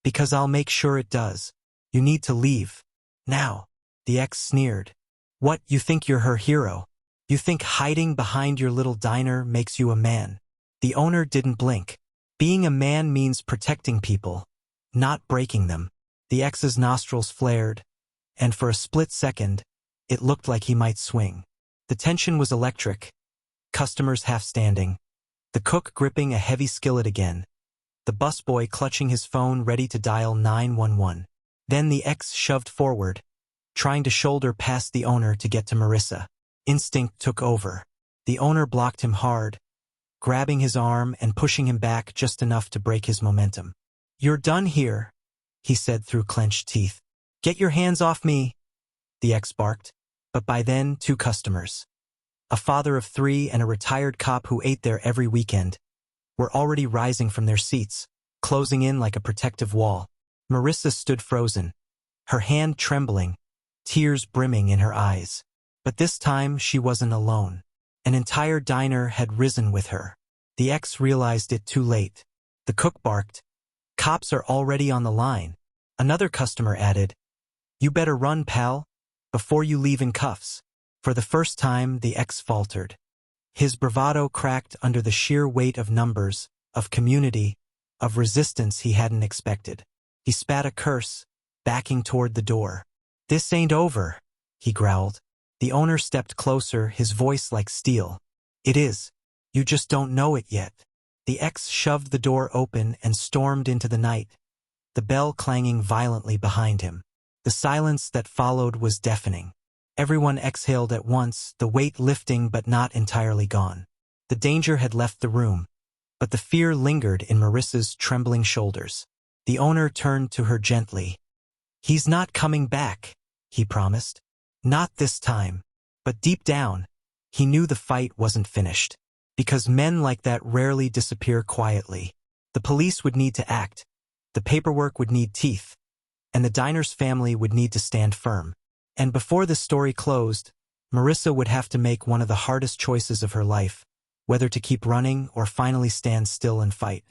"because I'll make sure it does. You need to leave. Now." The ex sneered. "What, you think you're her hero? You think hiding behind your little diner makes you a man?" The owner didn't blink. Being a man means protecting people, not breaking them. The ex's nostrils flared, and for a split second, it looked like he might swing. The tension was electric. Customers half standing. The cook gripping a heavy skillet again. The busboy clutching his phone ready to dial 911. Then the ex shoved forward, trying to shoulder past the owner to get to Marissa. Instinct took over. The owner blocked him hard, grabbing his arm and pushing him back just enough to break his momentum. "You're done here," he said through clenched teeth. "Get your hands off me," the ex barked. But by then, 2 customers, a father of 3 and a retired cop who ate there every weekend, were already rising from their seats, closing in like a protective wall. Marissa stood frozen, her hand trembling, tears brimming in her eyes. But this time she wasn't alone. An entire diner had risen with her. The ex realized it too late. The cook barked, "Cops are already on the line." Another customer added, "You better run, pal, before you leave in cuffs." For the first time, the ex faltered. His bravado cracked under the sheer weight of numbers, of community, of resistance he hadn't expected. He spat a curse, backing toward the door. "This ain't over," he growled. The owner stepped closer, his voice like steel. "It is. You just don't know it yet." The ex shoved the door open and stormed into the night, the bell clanging violently behind him. The silence that followed was deafening. Everyone exhaled at once, the weight lifting but not entirely gone. The danger had left the room, but the fear lingered in Marissa's trembling shoulders. The owner turned to her gently. "He's not coming back," he promised. "Not this time." But deep down, he knew the fight wasn't finished. Because men like that rarely disappear quietly. The police would need to act, the paperwork would need teeth, and the diner's family would need to stand firm. And before the story closed, Marissa would have to make one of the hardest choices of her life, whether to keep running or finally stand still and fight.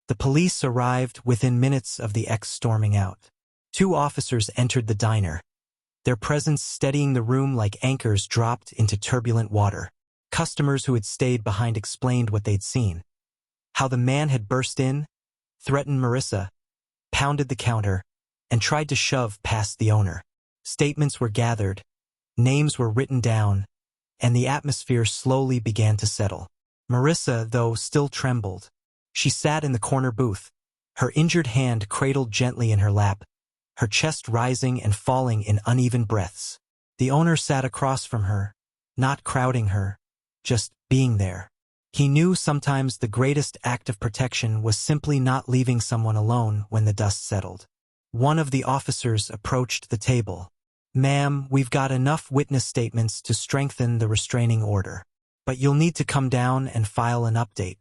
The police arrived within minutes of the ex storming out. 2 officers entered the diner, their presence steadying the room like anchors dropped into turbulent water. Customers who had stayed behind explained what they'd seen. How the man had burst in, threatened Marissa, pounded the counter, and tried to shove past the owner. Statements were gathered, names were written down, and the atmosphere slowly began to settle. Marissa, though, still trembled. She sat in the corner booth, her injured hand cradled gently in her lap, her chest rising and falling in uneven breaths. The owner sat across from her, not crowding her, just being there. He knew sometimes the greatest act of protection was simply not leaving someone alone when the dust settled. One of the officers approached the table. "Ma'am, we've got enough witness statements to strengthen the restraining order. But you'll need to come down and file an update."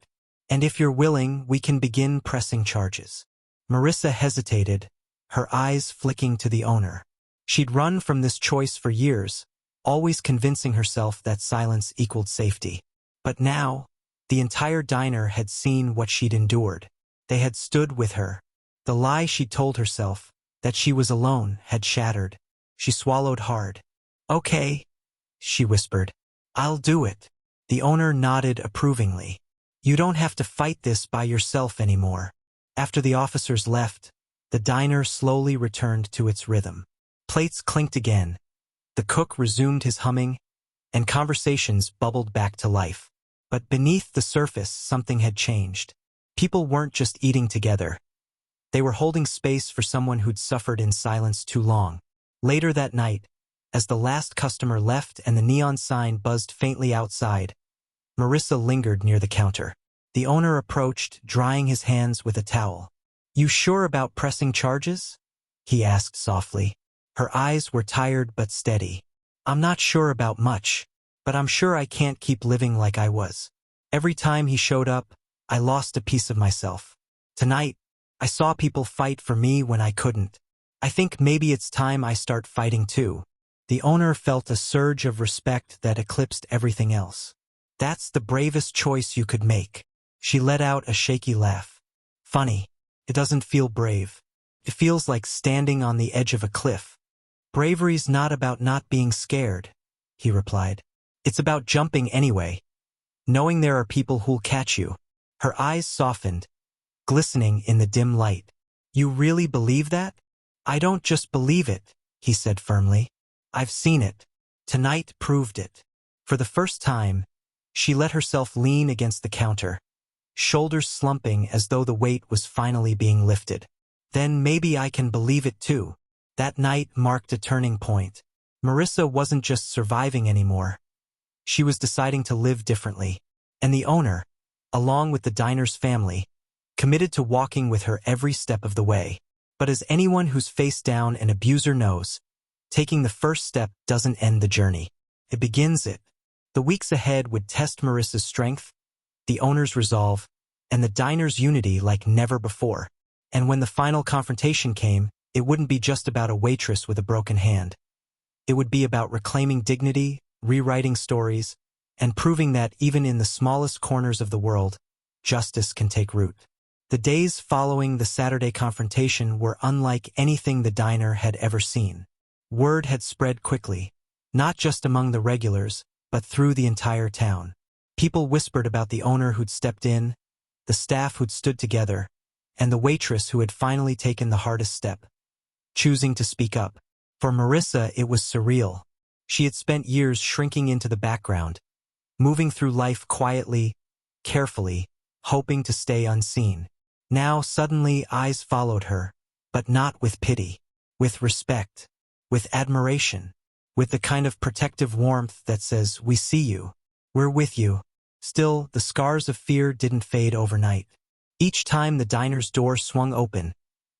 And if you're willing, we can begin pressing charges. Marissa hesitated, her eyes flicking to the owner. She'd run from this choice for years, always convincing herself that silence equaled safety. But now, the entire diner had seen what she'd endured. They had stood with her. The lie she'd told herself, that she was alone, had shattered. She swallowed hard. "Okay," she whispered. "I'll do it." The owner nodded approvingly. "You don't have to fight this by yourself anymore." After the officers left, the diner slowly returned to its rhythm. Plates clinked again. The cook resumed his humming, and conversations bubbled back to life. But beneath the surface, something had changed. People weren't just eating together. They were holding space for someone who'd suffered in silence too long. Later that night, as the last customer left and the neon sign buzzed faintly outside, Marissa lingered near the counter. The owner approached, drying his hands with a towel. "You sure about pressing charges?" he asked softly. Her eyes were tired but steady. "I'm not sure about much, but I'm sure I can't keep living like I was. Every time he showed up, I lost a piece of myself. Tonight, I saw people fight for me when I couldn't. I think maybe it's time I start fighting too." The owner felt a surge of respect that eclipsed everything else. "That's the bravest choice you could make." She let out a shaky laugh. "Funny, it doesn't feel brave. It feels like standing on the edge of a cliff." "Bravery's not about not being scared," he replied. "It's about jumping anyway, knowing there are people who'll catch you." Her eyes softened, glistening in the dim light. "You really believe that?" "I don't just believe it," he said firmly. "I've seen it. Tonight proved it." For the first time, she let herself lean against the counter, shoulders slumping as though the weight was finally being lifted. "Then maybe I can believe it too." That night marked a turning point. Marissa wasn't just surviving anymore. She was deciding to live differently. And the owner, along with the diner's family, committed to walking with her every step of the way. But as anyone who's faced down an abuser knows, taking the first step doesn't end the journey. It begins it. The weeks ahead would test Marissa's strength, the owner's resolve, and the diner's unity like never before. And when the final confrontation came, it wouldn't be just about a waitress with a broken hand. It would be about reclaiming dignity, rewriting stories, and proving that even in the smallest corners of the world, justice can take root. The days following the Saturday confrontation were unlike anything the diner had ever seen. Word had spread quickly, not just among the regulars, but through the entire town. People whispered about the owner who'd stepped in, the staff who'd stood together, and the waitress who had finally taken the hardest step, choosing to speak up. For Marissa, it was surreal. She had spent years shrinking into the background, moving through life quietly, carefully, hoping to stay unseen. Now, suddenly, eyes followed her, but not with pity, with respect, with admiration, with the kind of protective warmth that says, "We see you. We're with you." Still, the scars of fear didn't fade overnight. Each time the diner's door swung open,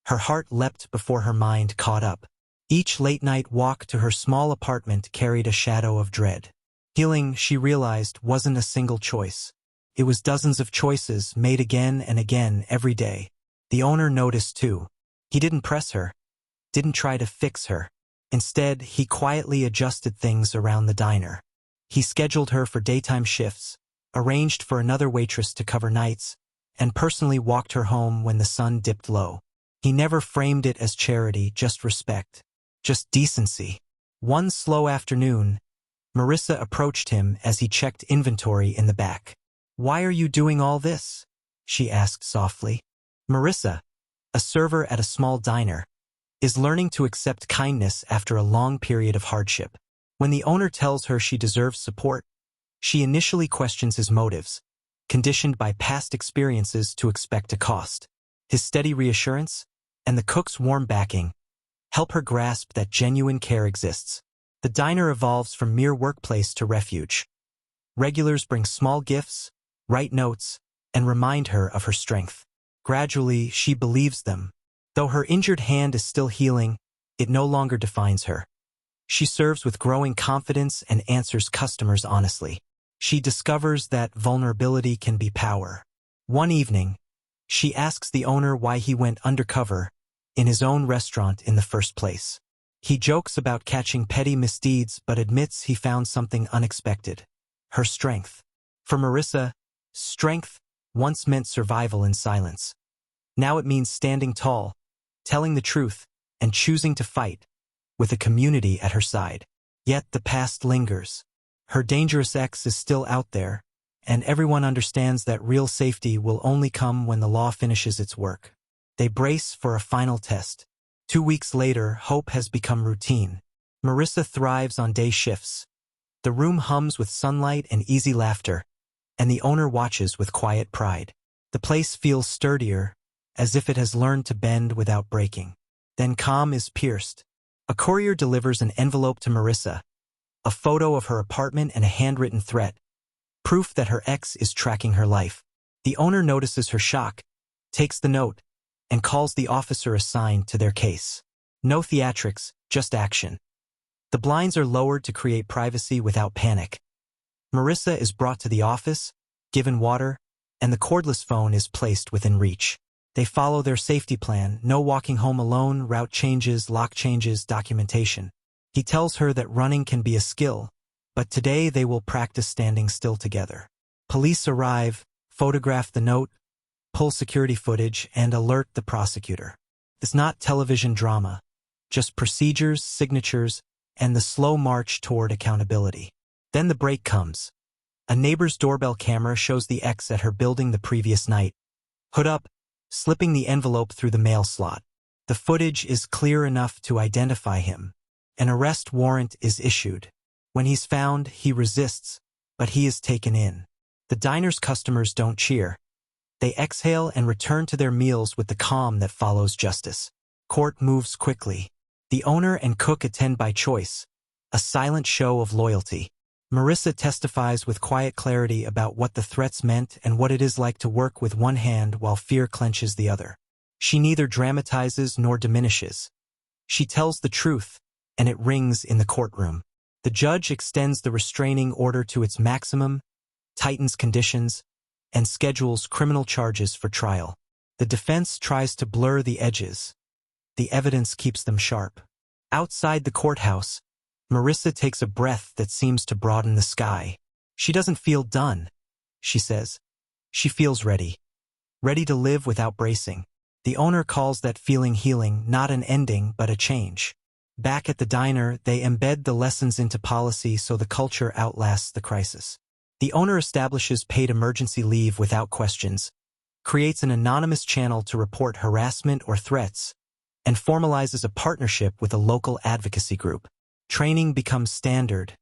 her heart leapt before her mind caught up. Each late-night walk to her small apartment carried a shadow of dread. Healing, she realized, wasn't a single choice. It was dozens of choices made again and again every day. The owner noticed too. He didn't press her, didn't try to fix her. Instead, he quietly adjusted things around the diner. He scheduled her for daytime shifts, arranged for another waitress to cover nights, and personally walked her home when the sun dipped low. He never framed it as charity, just respect, just decency. One slow afternoon, Marissa approached him as he checked inventory in the back. "Why are you doing all this?" she asked softly. Marissa, a server at a small diner, is learning to accept kindness after a long period of hardship. When the owner tells her she deserves support, she initially questions his motives, conditioned by past experiences to expect a cost. His steady reassurance, and the cook's warm backing, help her grasp that genuine care exists. The diner evolves from mere workplace to refuge. Regulars bring small gifts, write notes, and remind her of her strength. Gradually, she believes them. Though her injured hand is still healing, it no longer defines her. She serves with growing confidence and answers customers honestly. She discovers that vulnerability can be power. One evening, she asks the owner why he went undercover in his own restaurant in the first place. He jokes about catching petty misdeeds but admits he found something unexpected: her strength. For Marissa, strength once meant survival in silence. Now it means standing tall, telling the truth, and choosing to fight, with a community at her side. Yet the past lingers. Her dangerous ex is still out there, and everyone understands that real safety will only come when the law finishes its work. They brace for a final test. 2 weeks later, hope has become routine. Marissa thrives on day shifts. The room hums with sunlight and easy laughter, and the owner watches with quiet pride. The place feels sturdier, as if it has learned to bend without breaking. Then calm is pierced. A courier delivers an envelope to Marissa, a photo of her apartment and a handwritten threat, proof that her ex is tracking her life. The owner notices her shock, takes the note, and calls the officer assigned to their case. No theatrics, just action. The blinds are lowered to create privacy without panic. Marissa is brought to the office, given water, and the cordless phone is placed within reach. They follow their safety plan: no walking home alone, route changes, lock changes, documentation. He tells her that running can be a skill, but today they will practice standing still together. Police arrive, photograph the note, pull security footage, and alert the prosecutor. It's not television drama, just procedures, signatures, and the slow march toward accountability. Then the break comes. A neighbor's doorbell camera shows the ex at her building the previous night. Hood up, slipping the envelope through the mail slot. The footage is clear enough to identify him. An arrest warrant is issued. When he's found, he resists, but he is taken in. The diner's customers don't cheer. They exhale and return to their meals with the calm that follows justice. Court moves quickly. The owner and cook attend by choice, a silent show of loyalty. Marissa testifies with quiet clarity about what the threats meant and what it is like to work with one hand while fear clenches the other. She neither dramatizes nor diminishes. She tells the truth, and it rings in the courtroom. The judge extends the restraining order to its maximum, tightens conditions, and schedules criminal charges for trial. The defense tries to blur the edges. The evidence keeps them sharp. Outside the courthouse, Marissa takes a breath that seems to broaden the sky. She doesn't feel done, she says. She feels ready. Ready to live without bracing. The owner calls that feeling healing, not an ending, but a change. Back at the diner, they embed the lessons into policy so the culture outlasts the crisis. The owner establishes paid emergency leave without questions, creates an anonymous channel to report harassment or threats, and formalizes a partnership with a local advocacy group. Training becomes standard.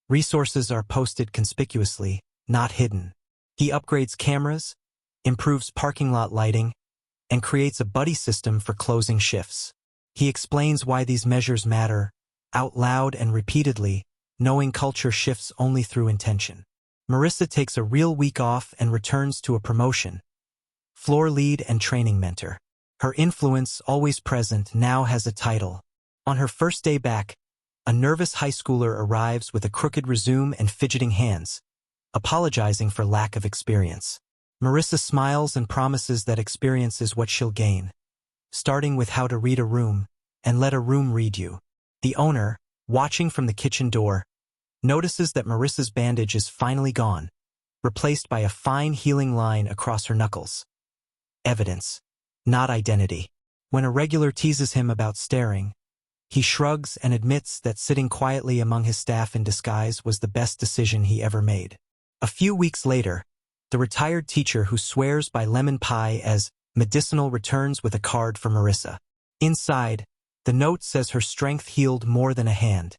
Resources are posted conspicuously, not hidden. He upgrades cameras, improves parking lot lighting, and creates a buddy system for closing shifts. He explains why these measures matter, out loud and repeatedly, knowing culture shifts only through intention. Marissa takes a real week off and returns to a promotion. Floor lead and training mentor. Her influence, always present, now has a title. On her first day back, a nervous high schooler arrives with a crooked resume and fidgeting hands, apologizing for lack of experience. Marissa smiles and promises that experience is what she'll gain, starting with how to read a room, and let a room read you. The owner, watching from the kitchen door, notices that Marissa's bandage is finally gone, replaced by a fine healing line across her knuckles. Evidence, not identity. When a regular teases him about staring, he shrugs and admits that sitting quietly among his staff in disguise was the best decision he ever made. A few weeks later, the retired teacher who swears by lemon pie as medicinal returns with a card for Marissa. Inside, the note says her strength healed more than a hand.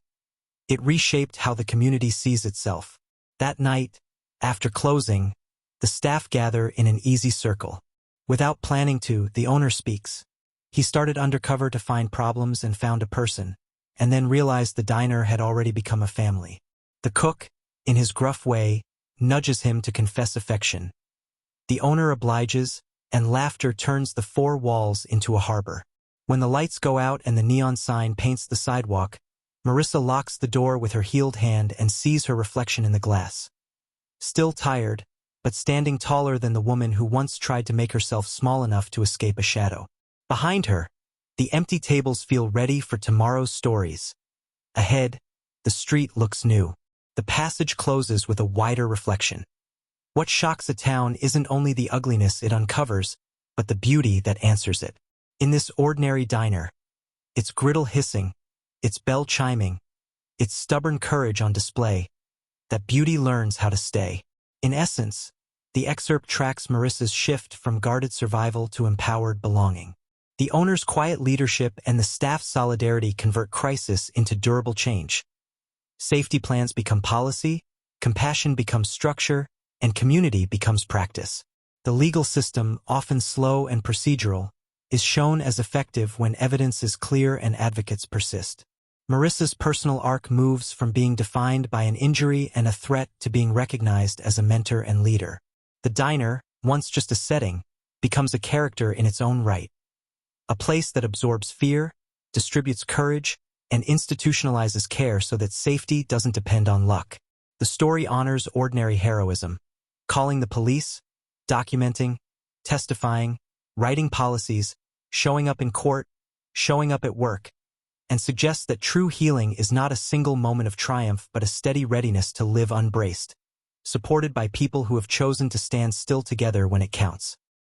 It reshaped how the community sees itself. That night, after closing, the staff gather in an easy circle. Without planning to, the owner speaks. He started undercover to find problems and found a person, and then realized the diner had already become a family. The cook, in his gruff way, nudges him to confess affection. The owner obliges, and laughter turns the four walls into a harbor. When the lights go out and the neon sign paints the sidewalk, Marissa locks the door with her healed hand and sees her reflection in the glass. Still tired, but standing taller than the woman who once tried to make herself small enough to escape a shadow. Behind her, the empty tables feel ready for tomorrow's stories. Ahead, the street looks new. The passage closes with a wider reflection. What shocks a town isn't only the ugliness it uncovers, but the beauty that answers it. In this ordinary diner, its griddle hissing, its bell chiming, its stubborn courage on display, that beauty learns how to stay. In essence, the excerpt tracks Marissa's shift from guarded survival to empowered belonging. The owner's quiet leadership and the staff's solidarity convert crisis into durable change. Safety plans become policy, compassion becomes structure, and community becomes practice. The legal system, often slow and procedural, is shown as effective when evidence is clear and advocates persist. Marissa's personal arc moves from being defined by an injury and a threat to being recognized as a mentor and leader. The diner, once just a setting, becomes a character in its own right. A place that absorbs fear, distributes courage, and institutionalizes care so that safety doesn't depend on luck. The story honors ordinary heroism, calling the police, documenting, testifying, writing policies, showing up in court, showing up at work, and suggests that true healing is not a single moment of triumph but a steady readiness to live unbraced, supported by people who have chosen to stand still together when it counts.